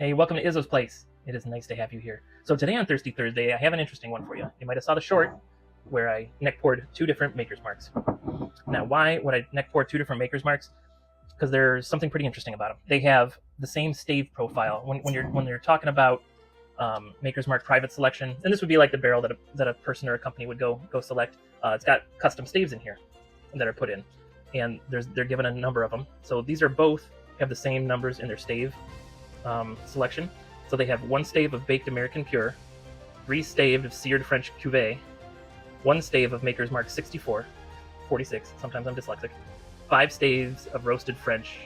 Hey, welcome to Izzo's place. It is nice to have you here. So today on Thirsty Thursday, I have an interesting one for you. You might have saw the short where I neck poured two different Maker's Marks. Now, why would I neck pour two different Maker's Marks? Because there's something pretty interesting about them. They have the same stave profile. When you're talking about Maker's Mark private selection, and this would be like the barrel that a person or a company would go select. It's got custom staves in here that are put in, and they're given a number of them. So these are both have the same numbers in their stave selection. So they have one stave of baked American Pure, 3 staved of seared French Cuvée, 1 stave of Maker's Mark 64, 46, sometimes I'm dyslexic, 5 staves of roasted French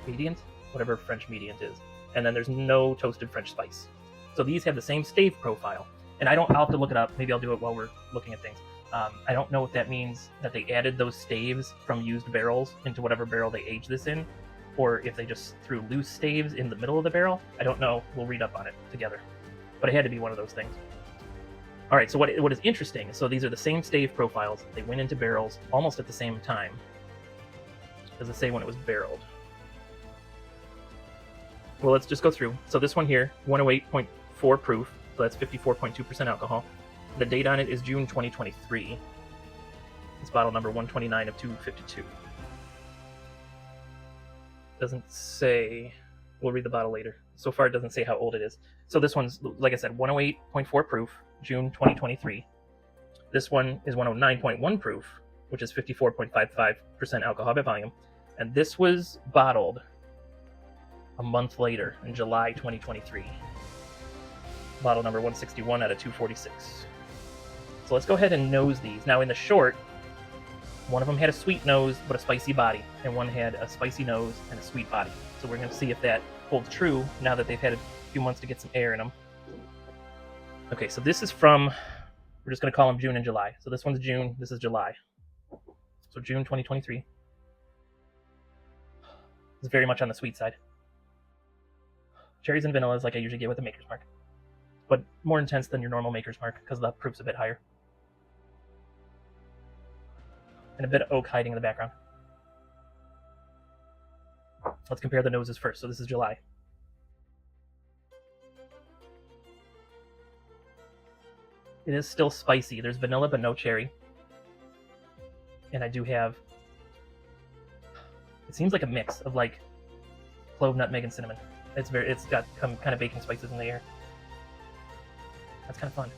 mediant, whatever French mediant is, and then there's no toasted French spice. So these have the same stave profile, and I'll have to look it up, maybe I'll do it while we're looking at things. I don't know if that means that they added those staves from used barrels into whatever barrel they aged this in, or if they just threw loose staves in the middle of the barrel. I don't know. We'll read up on it together. But it had to be one of those things. All right, so what is interesting, so these are the same stave profiles. They went into barrels almost at the same time. Does it say when it was barreled? Well, let's just go through. So this one here, 108.4 proof, so that's 54.2% alcohol. The date on it is June 2023. It's bottle number 129 of 252. Doesn't say, we'll read the bottle later. So far it doesn't say how old it is. So this one's, like I said, 108.4 proof, June 2023. This one is 109.1 proof, which is 54.55% alcohol by volume. And this was bottled a month later in July 2023. Bottle number 161 out of 246. So let's go ahead and nose these. Now in the short, one of them had a sweet nose but a spicy body, and one had a spicy nose and a sweet body. So we're going to see if that holds true now that they've had a few months to get some air in them. Okay, so this is from, we're just going to call them June and July. So this one's June, this is July. So June 2023. It's very much on the sweet side. Cherries and vanillas like I usually get with a Maker's Mark, but more intense than your normal Maker's Mark because the proof's a bit higher. And a bit of oak hiding in the background. Let's compare the noses first. So this is July. It is still spicy. There's vanilla but no cherry. And I do have, it seems like a mix of like clove, nutmeg, and cinnamon. It's got kind of baking spices in the air. That's kind of fun.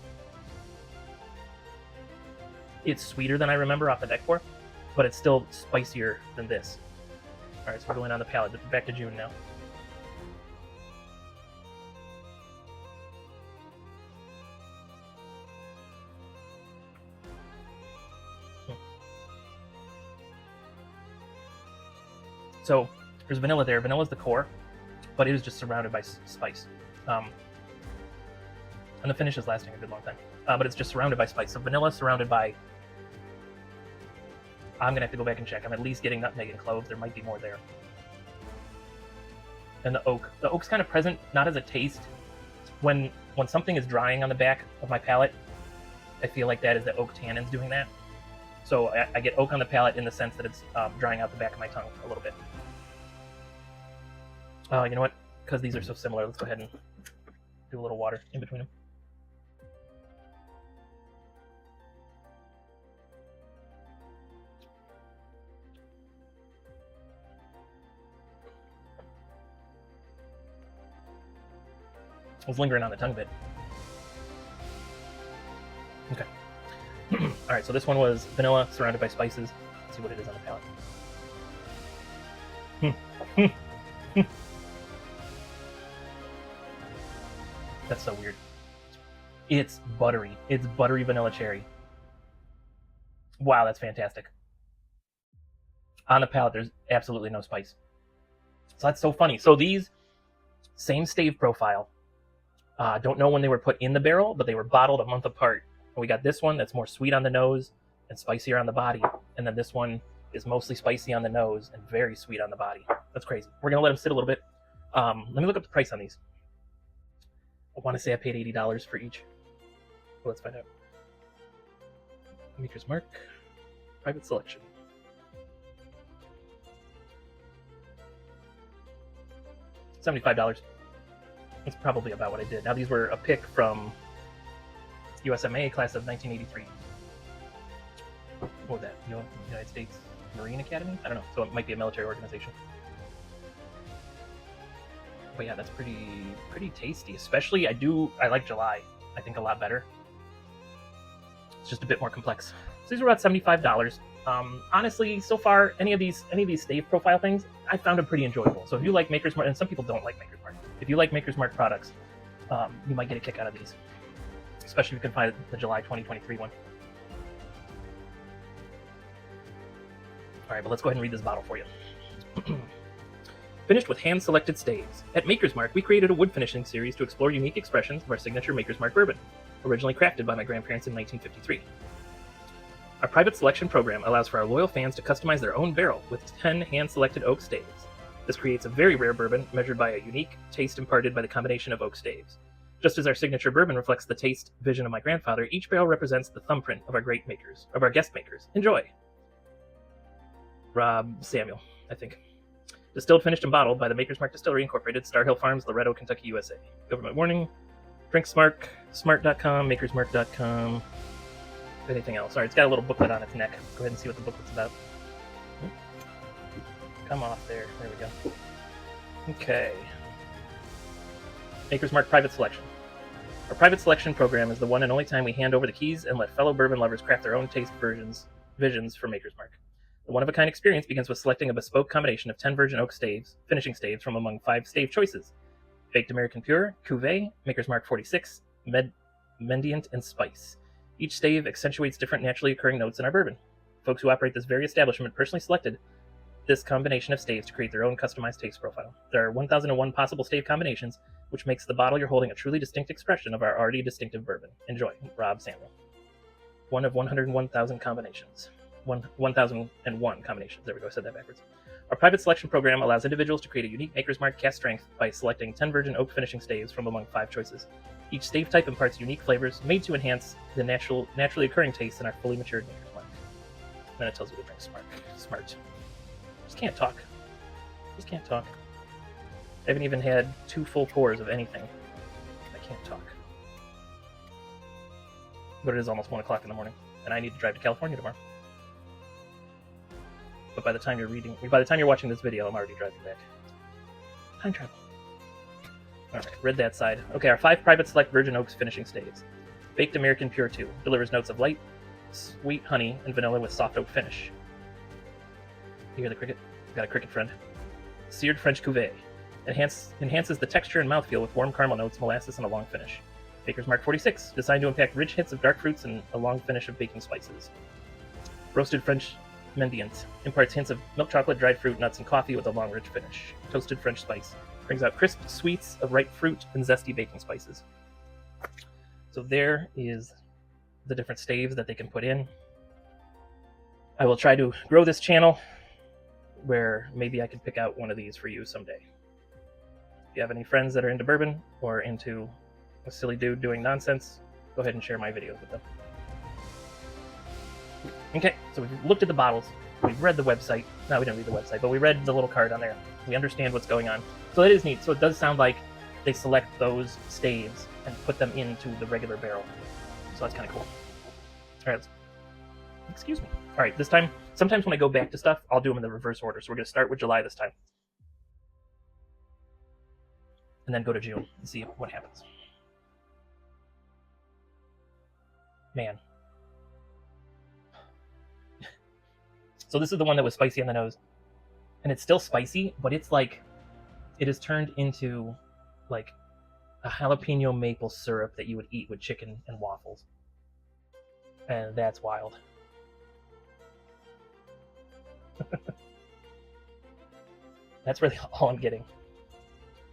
It's sweeter than I remember off the neck pour, but it's still spicier than this. All right, so we're going on the palate. Back to June now. So there's vanilla there. Vanilla's the core, but it is just surrounded by spice. And the finish is lasting a good long time. But it's just surrounded by spice. So vanilla surrounded by, I'm going to have to go back and check. I'm at least getting nutmeg and cloves. There might be more there. And the oak. The oak's kind of present, not as a taste. When something is drying on the back of my palate, I feel like that is the oak tannins doing that. So I get oak on the palate in the sense that it's drying out the back of my tongue a little bit. You know what? Because these are so similar, let's go ahead and do a little water in between them. I was lingering on the tongue a bit. Okay. All right, so this one was vanilla surrounded by spices. Let's see what it is on the palate. That's so weird. It's buttery. It's buttery vanilla cherry. Wow, that's fantastic. On the palate, there's absolutely no spice. So that's so funny. So these, same stave profile. Don't know when they were put in the barrel, but they were bottled a month apart. And we got this one that's more sweet on the nose and spicier on the body. And then this one is mostly spicy on the nose and very sweet on the body. That's crazy. We're going to let them sit a little bit. Let me look up the price on these. I want to say I paid $80 for each. Well, let's find out. Maker's Mark. Private selection. $75. That's probably about what I did. Now these were a pick from USMA class of 1983. What was that? United States Marine Academy? I don't know. So it might be a military organization. But yeah, that's pretty tasty. Especially, I like July, I think, a lot better. It's just a bit more complex. So these were about $75. Honestly, so far, any of these stave profile things, I found them pretty enjoyable. So if you like Maker's Mark, and some people don't like Maker's Mark, if you like Maker's Mark products, you might get a kick out of these, especially if you can find the July 2023 one. All right, but let's go ahead and read this bottle for you. Finished with hand-selected staves. At Maker's Mark, we created a wood finishing series to explore unique expressions of our signature Maker's Mark bourbon, originally crafted by my grandparents in 1953. Our private selection program allows for our loyal fans to customize their own barrel with 10 hand-selected oak staves. This creates a very rare bourbon measured by a unique taste imparted by the combination of oak staves. Just as our signature bourbon reflects the taste vision of my grandfather, each barrel represents the thumbprint of our guest makers. Enjoy! Rob Samuel, I think. Distilled, finished, and bottled by the Maker's Mark Distillery Incorporated, Star Hill Farms, Loretto, Kentucky, USA. Government warning. DrinksMark, smart.com, makersmark.com. Anything else? Alright, it's got a little booklet on its neck. Let's go ahead and see what the booklet's about. Come off there. There we go. Okay. Maker's Mark Private Selection. Our private selection program is the one and only time we hand over the keys and let fellow bourbon lovers craft their own taste visions for Maker's Mark. The one-of-a-kind experience begins with selecting a bespoke combination of 10 virgin oak staves, finishing staves from among 5 stave choices: Baked American Pure, Cuvée, Maker's Mark 46, Mendiant, and Spice. Each stave accentuates different naturally occurring notes in our bourbon. Folks who operate this very establishment personally selected this combination of staves to create their own customized taste profile. There are 1,001 possible stave combinations, which makes the bottle you're holding a truly distinct expression of our already distinctive bourbon. Enjoy. Rob Samuel. One of 101,000 combinations. 1,001 combinations. There we go, I said that backwards. Our private selection program allows individuals to create a unique Maker's Mark cast strength by selecting 10 virgin oak finishing staves from among 5 choices. Each stave type imparts unique flavors made to enhance the naturally occurring taste in our fully matured Maker's Mark. And then it tells you to drink smart. Just can't talk. I haven't even had 2 full pours of anything. I can't talk. But it is almost 1 o'clock in the morning, and I need to drive to California tomorrow. But by the time you're watching this video, I'm already driving back. Time travel. Alright, read that side. Okay, our 5 private select virgin oaks finishing staves. Baked American Pure 2 delivers notes of light, sweet honey, and vanilla with soft oak finish. You hear the cricket? I've got a cricket friend. Seared French Cuvée enhances the texture and mouthfeel with warm caramel notes, molasses, and a long finish. Maker's Mark 46, designed to impact rich hits of dark fruits and a long finish of baking spices. Roasted French Mendiant imparts hints of milk chocolate, dried fruit, nuts, and coffee with a long, rich finish. Toasted French Spice brings out crisp sweets of ripe fruit and zesty baking spices. So there is the different staves that they can put in. I will try to grow this channel where maybe I could pick out one of these for you someday. If you have any friends that are into bourbon or into a silly dude doing nonsense, go ahead and share my videos with them. Okay, so we've looked at the bottles, we've read the website. No, we didn't read the website, but we read the little card on there. We understand what's going on. So that is neat. So it does sound like they select those staves and put them into the regular barrel. So that's kind of cool. All right, excuse me. All right, this time, sometimes when I go back to stuff, I'll do them in the reverse order. So we're going to start with July this time. And then go to June and see what happens. Man. So this is the one that was spicy on the nose. And it's still spicy, but it's like, it has turned into like a jalapeno maple syrup that you would eat with chicken and waffles. And that's wild. That's really all I'm getting.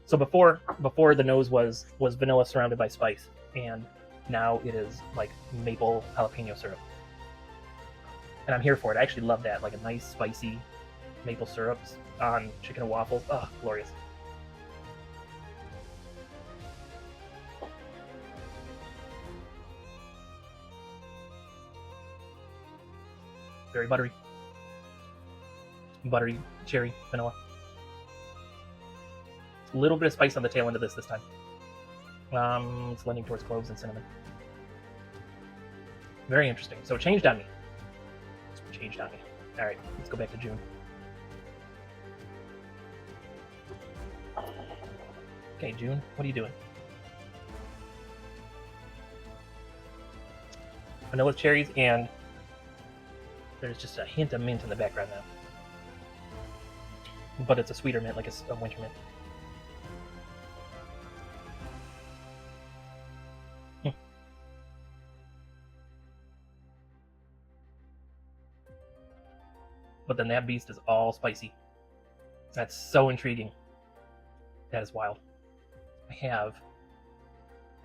So before the nose was vanilla surrounded by spice, and now it is like maple jalapeno syrup. And I'm here for it. I actually love that, like a nice spicy maple syrup on chicken and waffles. Oh, glorious. Very buttery. Buttery, cherry, vanilla. A little bit of spice on the tail end of this time. It's leaning towards cloves and cinnamon. Very interesting. So it changed on me. All right, let's go back to June. Okay, June, what are you doing? Vanilla cherries, and there's just a hint of mint in the background now. But it's a sweeter mint, like a winter mint. But then that beast is all spicy. That's so intriguing. That is wild. I have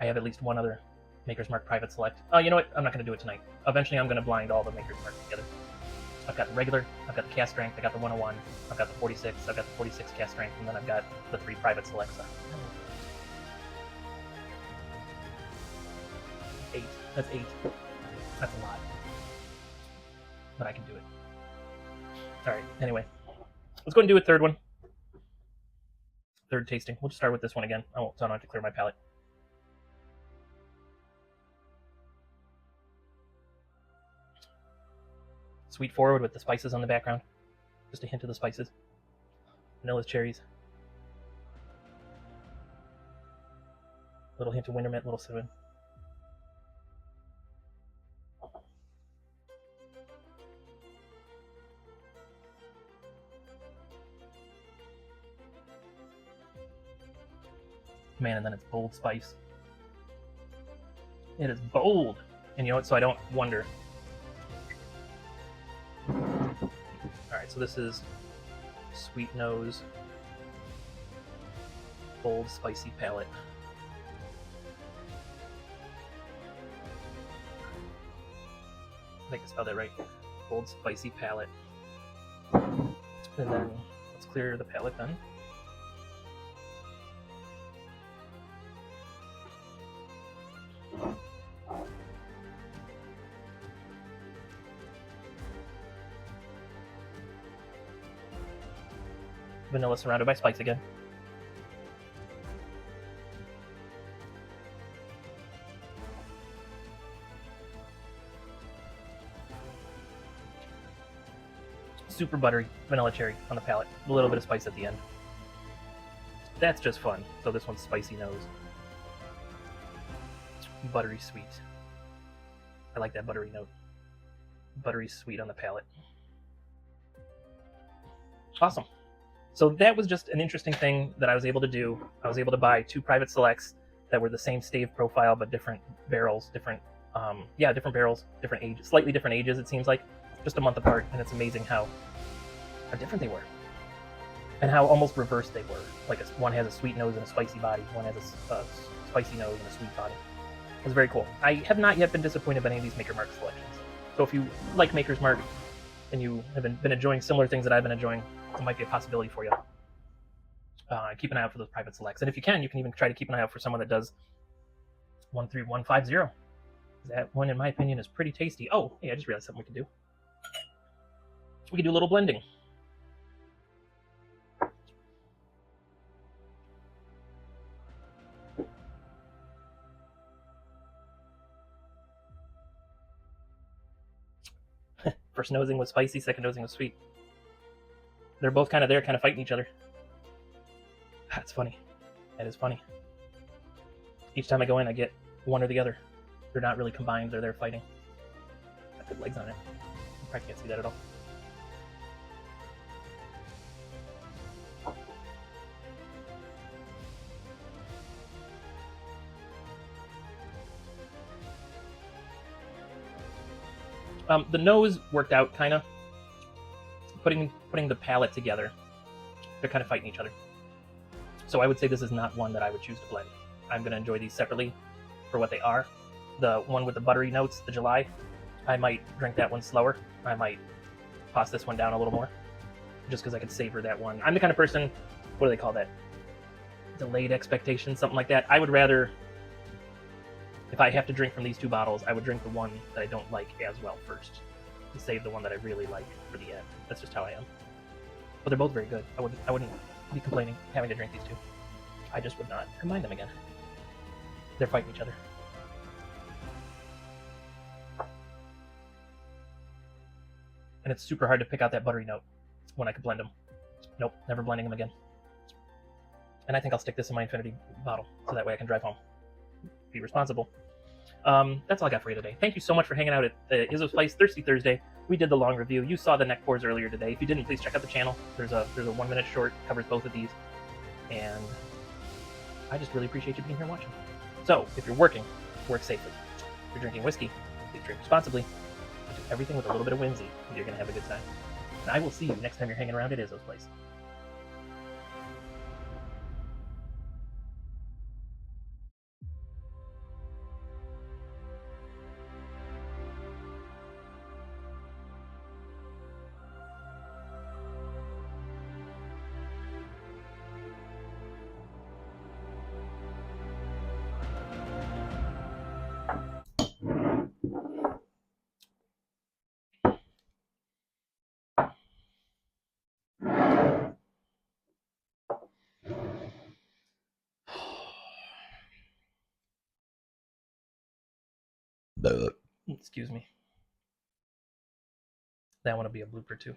at least one other Maker's Mark Private Select. Oh, you know what? I'm not going to do it tonight. Eventually, I'm going to blind all the Maker's Marks together. I've got the regular, I've got the cast strength, I got the 101, I've got the 46, I've got the 46 cast strength, and then I've got the 3 Private Selects. 8. That's 8. That's a lot. But I can do it. Alright, anyway. Let's go ahead and do a third one. Third tasting. We'll just start with this one again. So I don't have to clear my palate. Sweet forward with the spices on the background. Just a hint of the spices. Vanilla cherries. Little hint of winter mint, little cinnamon. Man, and then it's bold spice. It is bold. And you know what? So I don't wonder. Alright, so this is sweet nose, bold, spicy palate. I think I spelled that right. Bold, spicy palate. And then let's clear the palate then. Vanilla surrounded by spice again. Super buttery vanilla cherry on the palate. A little bit of spice at the end. That's just fun. So this one's spicy nose. Buttery sweet. I like that buttery note. Buttery sweet on the palate. Awesome. So that was just an interesting thing that I was able to do. I was able to buy 2 private selects that were the same stave profile, but different barrels, different barrels, different ages, slightly different ages, it seems like, just a month apart. And it's amazing how different they were. And how almost reversed they were. Like one has a sweet nose and a spicy body. One has a spicy nose and a sweet body. It was very cool. I have not yet been disappointed by any of these Maker Mark selections. So if you like Maker's Mark and you have been enjoying similar things that I've been enjoying, it might be a possibility for you. Keep an eye out for those private selects. And if you can even try to keep an eye out for someone that does 13150. That one, in my opinion, is pretty tasty. Oh, hey, I just realized something we can do. We can do a little blending. First nosing was spicy, second nosing was sweet. They're both kind of there, kind of fighting each other. That's funny. That is funny. Each time I go in, I get one or the other. They're not really combined, they're there fighting. Got good legs on it. You probably can't see that at all. The nose worked out, kind of. Putting the palate together, they're kind of fighting each other. So I would say this is not one that I would choose to blend. I'm going to enjoy these separately for what they are. The one with the buttery notes, the July, I might drink that one slower. I might toss this one down a little more, just because I could savor that one. I'm the kind of person, what do they call that? Delayed expectation, something like that. I would rather, if I have to drink from these 2 bottles, I would drink the one that I don't like as well first, to save the one that I really like for the end. That's just how I am. But they're both very good. I wouldn't be complaining having to drink these 2. I just would not combine them again. They're fighting each other. And it's super hard to pick out that buttery note when I could blend them. Nope, never blending them again. And I think I'll stick this in my infinity bottle so that way I can drive home. Be responsible. That's all I got for you today. Thank you so much for hanging out at Izzo's Place Thirsty Thursday. We did the long review. You saw the neck pours earlier today. If you didn't, please check out the channel. There's a 1 minute short, covers both of these. And I just really appreciate you being here watching. So, if you're working, work safely. If you're drinking whiskey, please drink responsibly. Do everything with a little bit of whimsy, and you're going to have a good time. And I will see you next time you're hanging around at Izzo's Place. Excuse me. That one will be a blooper too.